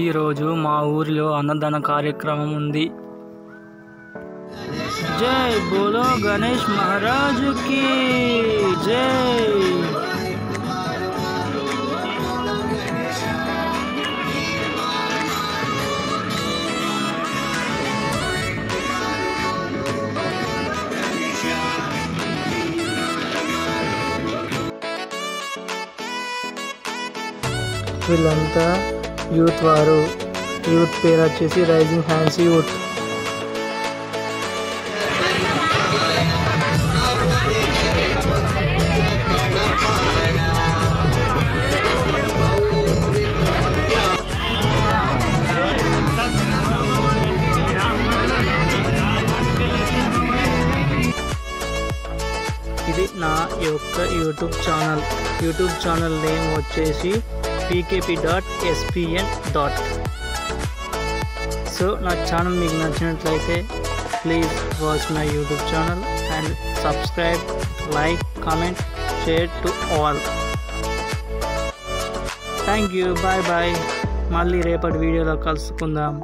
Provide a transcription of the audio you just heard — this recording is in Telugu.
ఈరోజు మా ఊరిలో అన్నదాన కార్యక్రమం ఉంది. జై బోలో గణేష్ మహారాజుకి జై. వీళ్ళంతా యూత్ వారు. యూత్ పేరు వచ్చేసి రైజింగ్ హ్యాండ్స్ యూత్. ఇది నా యొక్క యూట్యూబ్ ఛానల్ నేమ్ వచ్చేసి pkp.spn. సో నా ఛానల్ మీకు నచ్చినట్లయితే please watch my YouTube channel and subscribe, like, comment, share to all. Thank you. Bye bye. మళ్ళీ రేపటి వీడియోలో కలుసుకుందాం.